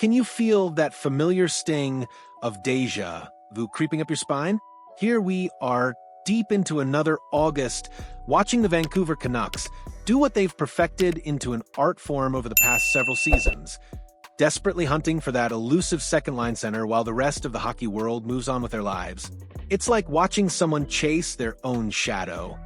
Can you feel that familiar sting of déjà vu creeping up your spine? Here we are, deep into another August, watching the Vancouver Canucks do what they've perfected into an art form over the past several seasons, desperately hunting for that elusive second-line center while the rest of the hockey world moves on with their lives. It's like watching someone chase their own shadow.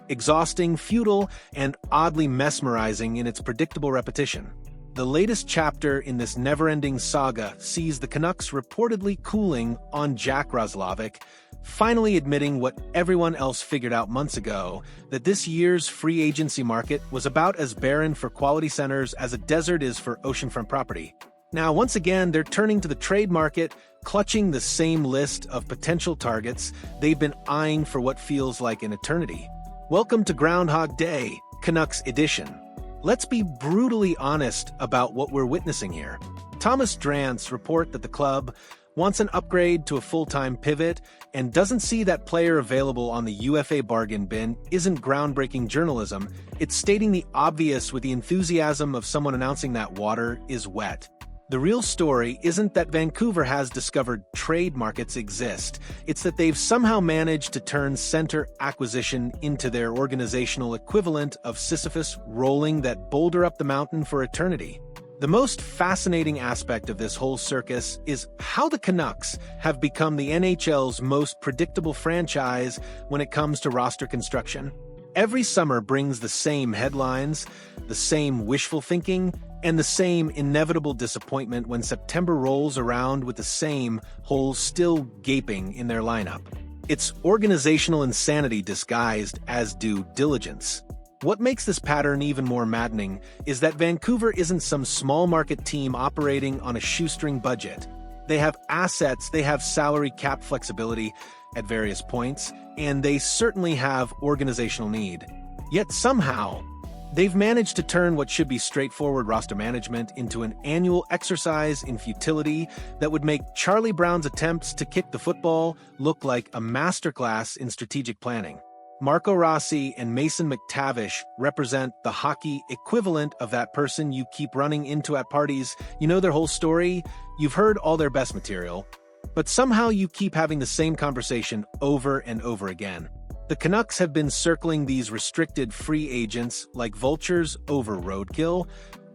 Exhausting, futile, and oddly mesmerizing in its predictable repetition. The latest chapter in this never-ending saga sees the Canucks reportedly cooling on Jack Roslovic, finally admitting what everyone else figured out months ago, that this year's free agency market was about as barren for quality centers as a desert is for oceanfront property. Now, once again, they're turning to the trade market, clutching the same list of potential targets they've been eyeing for what feels like an eternity. Welcome to Groundhog Day, Canucks edition. Let's be brutally honest about what we're witnessing here. Thomas Drance report that the club wants an upgrade to a full-time pivot and doesn't see that player available on the UFA bargain bin isn't groundbreaking journalism. It's stating the obvious with the enthusiasm of someone announcing that water is wet. The real story isn't that Vancouver has discovered trade markets exist. It's that they've somehow managed to turn center acquisition into their organizational equivalent of Sisyphus rolling that boulder up the mountain for eternity. The most fascinating aspect of this whole circus is how the Canucks have become the NHL's most predictable franchise when it comes to roster construction. Every summer brings the same headlines, the same wishful thinking, and the same inevitable disappointment when September rolls around with the same holes still gaping in their lineup. It's organizational insanity disguised as due diligence. What makes this pattern even more maddening is that Vancouver isn't some small market team operating on a shoestring budget. They have assets, they have salary cap flexibility at various points, and they certainly have organizational need. Yet somehow, they've managed to turn what should be straightforward roster management into an annual exercise in futility that would make Charlie Brown's attempts to kick the football look like a masterclass in strategic planning. Marco Rossi and Mason McTavish represent the hockey equivalent of that person you keep running into at parties. You know their whole story, you've heard all their best material, but somehow you keep having the same conversation over and over again. The Canucks have been circling these restricted free agents like vultures over roadkill,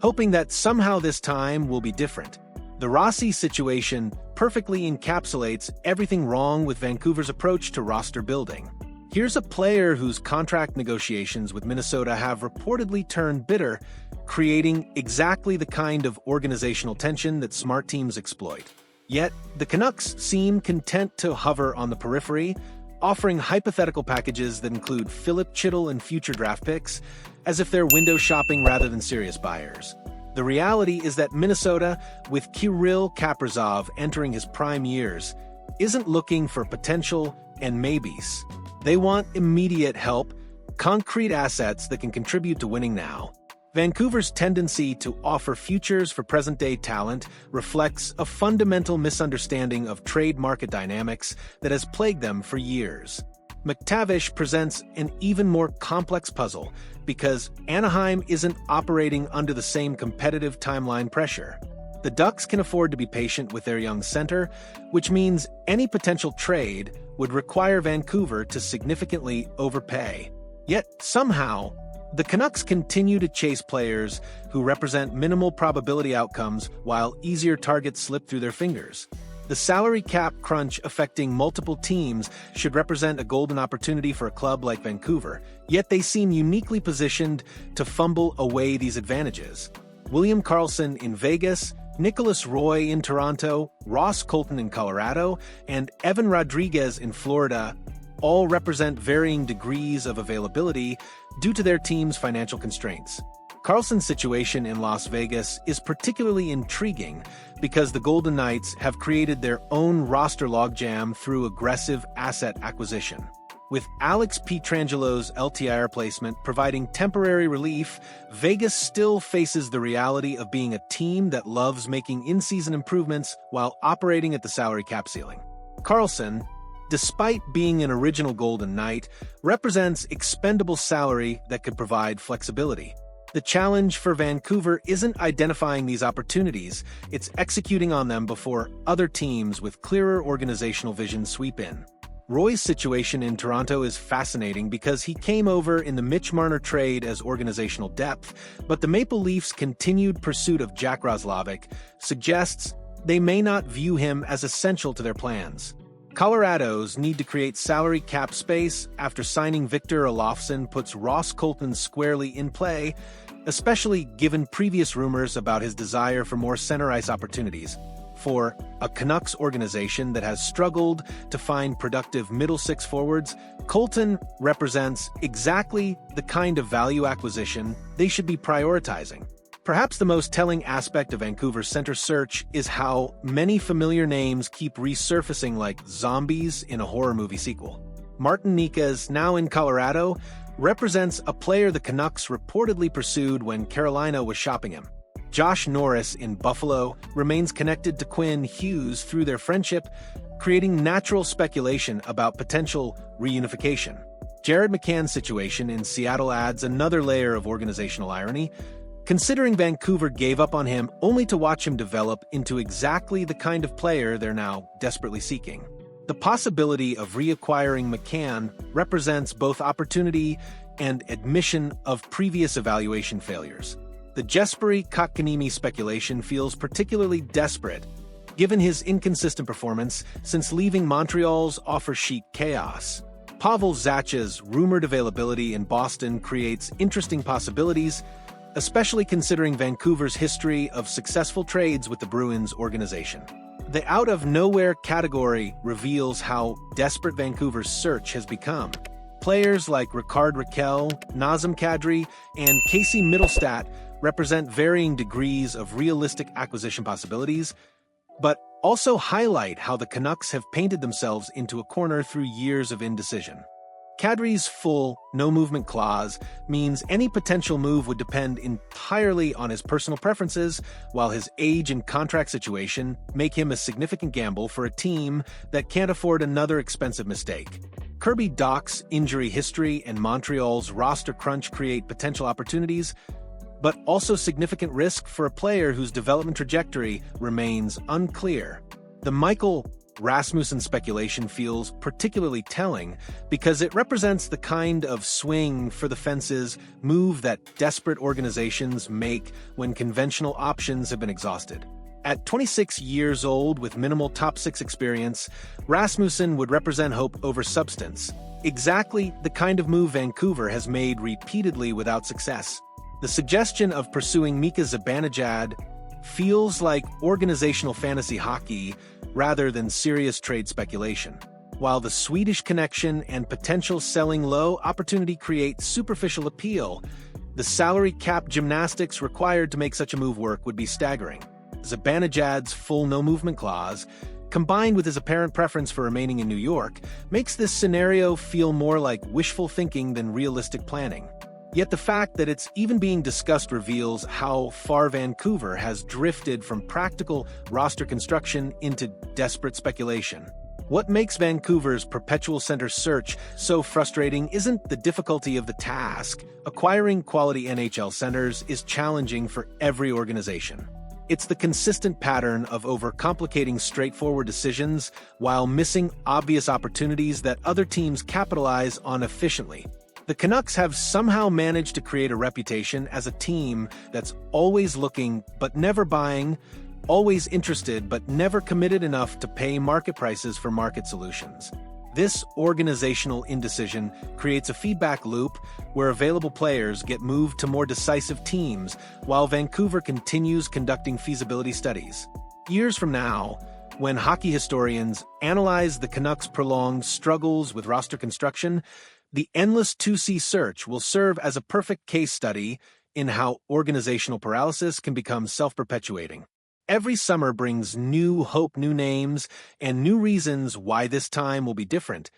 hoping that somehow this time will be different. The Rossi situation perfectly encapsulates everything wrong with Vancouver's approach to roster building. Here's a player whose contract negotiations with Minnesota have reportedly turned bitter, creating exactly the kind of organizational tension that smart teams exploit. Yet, the Canucks seem content to hover on the periphery, offering hypothetical packages that include Philip Chittle and future draft picks, as if they're window shopping rather than serious buyers. The reality is that Minnesota, with Kirill Kaprizov entering his prime years, isn't looking for potential and maybes. They want immediate help, concrete assets that can contribute to winning now. Vancouver's tendency to offer futures for present-day talent reflects a fundamental misunderstanding of trade market dynamics that has plagued them for years. McTavish presents an even more complex puzzle because Anaheim isn't operating under the same competitive timeline pressure. The Ducks can afford to be patient with their young center, which means any potential trade would require Vancouver to significantly overpay. Yet, somehow, the Canucks continue to chase players who represent minimal probability outcomes while easier targets slip through their fingers. The salary cap crunch affecting multiple teams should represent a golden opportunity for a club like Vancouver, yet they seem uniquely positioned to fumble away these advantages. William Karlsson in Vegas, Nicholas Roy in Toronto, Ross Colton in Colorado, and Evan Rodriguez in Florida all represent varying degrees of availability due to their team's financial constraints. Karlsson's situation in Las Vegas is particularly intriguing because the Golden Knights have created their own roster logjam through aggressive asset acquisition. With Alex Pietrangelo's LTIR placement providing temporary relief, Vegas still faces the reality of being a team that loves making in-season improvements while operating at the salary cap ceiling. Karlsson, despite being an original Golden Knight, represents expendable salary that could provide flexibility. The challenge for Vancouver isn't identifying these opportunities, it's executing on them before other teams with clearer organizational vision sweep in. Roy's situation in Toronto is fascinating because he came over in the Mitch Marner trade as organizational depth, but the Maple Leafs' continued pursuit of Jack Roslovic suggests they may not view him as essential to their plans. Colorado's need to create salary cap space after signing Victor Olofsson puts Ross Colton squarely in play, especially given previous rumors about his desire for more center ice opportunities. For a Canucks organization that has struggled to find productive middle six forwards, Colton represents exactly the kind of value acquisition they should be prioritizing. Perhaps the most telling aspect of Vancouver's center search is how many familiar names keep resurfacing like zombies in a horror movie sequel. Martin Necas, now in Colorado, represents a player the Canucks reportedly pursued when Carolina was shopping him. Josh Norris in Buffalo remains connected to Quinn Hughes through their friendship, creating natural speculation about potential reunification. Jared McCann's situation in Seattle adds another layer of organizational irony, considering Vancouver gave up on him only to watch him develop into exactly the kind of player they're now desperately seeking. The possibility of reacquiring McCann represents both opportunity and admission of previous evaluation failures. The Jesperi Kotkaniemi speculation feels particularly desperate, given his inconsistent performance since leaving Montreal's offer sheet chaos. Pavel Zacha's rumored availability in Boston creates interesting possibilities, especially considering Vancouver's history of successful trades with the Bruins organization. The out-of-nowhere category reveals how desperate Vancouver's search has become. Players like Ricard Raquel, Nazem Kadri, and Casey Middlestat represent varying degrees of realistic acquisition possibilities, but also highlight how the Canucks have painted themselves into a corner through years of indecision. Kadri's full no-movement clause means any potential move would depend entirely on his personal preferences, while his age and contract situation make him a significant gamble for a team that can't afford another expensive mistake. Kirby Dach's injury history and Montreal's roster crunch create potential opportunities, but also significant risk for a player whose development trajectory remains unclear. The Michael Rasmussen speculation feels particularly telling because it represents the kind of swing for the fences move that desperate organizations make when conventional options have been exhausted. At 26 years old with minimal top six experience, Rasmussen would represent hope over substance, exactly the kind of move Vancouver has made repeatedly without success. The suggestion of pursuing Mika Zibanejad feels like organizational fantasy hockey rather than serious trade speculation. While the Swedish connection and potential selling low opportunity create superficial appeal, the salary cap gymnastics required to make such a move work would be staggering. Zibanejad's full no-movement clause, combined with his apparent preference for remaining in New York, makes this scenario feel more like wishful thinking than realistic planning. Yet the fact that it's even being discussed reveals how far Vancouver has drifted from practical roster construction into desperate speculation. What makes Vancouver's perpetual center search so frustrating isn't the difficulty of the task. Acquiring quality NHL centers is challenging for every organization. It's the consistent pattern of overcomplicating straightforward decisions while missing obvious opportunities that other teams capitalize on efficiently. The Canucks have somehow managed to create a reputation as a team that's always looking but never buying, always interested but never committed enough to pay market prices for market solutions. This organizational indecision creates a feedback loop where available players get moved to more decisive teams while Vancouver continues conducting feasibility studies. Years from now, when hockey historians analyze the Canucks' prolonged struggles with roster construction, the endless 2C search will serve as a perfect case study in how organizational paralysis can become self-perpetuating. Every summer brings new hope, new names, and new reasons why this time will be different.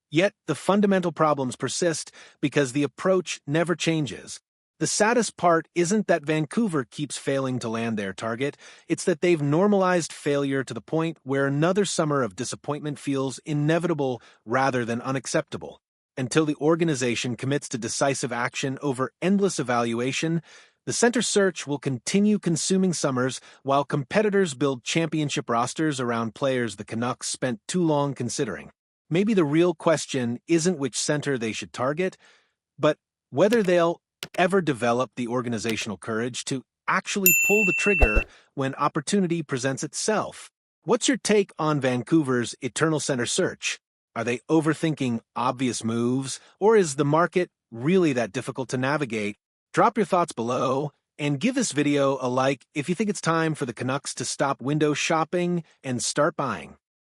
Yet the fundamental problems persist because the approach never changes. The saddest part isn't that Vancouver keeps failing to land their target, it's that they've normalized failure to the point where another summer of disappointment feels inevitable rather than unacceptable. Until the organization commits to decisive action over endless evaluation, the center search will continue consuming summers while competitors build championship rosters around players the Canucks spent too long considering. Maybe the real question isn't which center they should target, but whether they'll ever develop the organizational courage to actually pull the trigger when opportunity presents itself. What's your take on Vancouver's eternal center search? Are they overthinking obvious moves, or is the market really that difficult to navigate? Drop your thoughts below, and give this video a like if you think it's time for the Canucks to stop window shopping and start buying.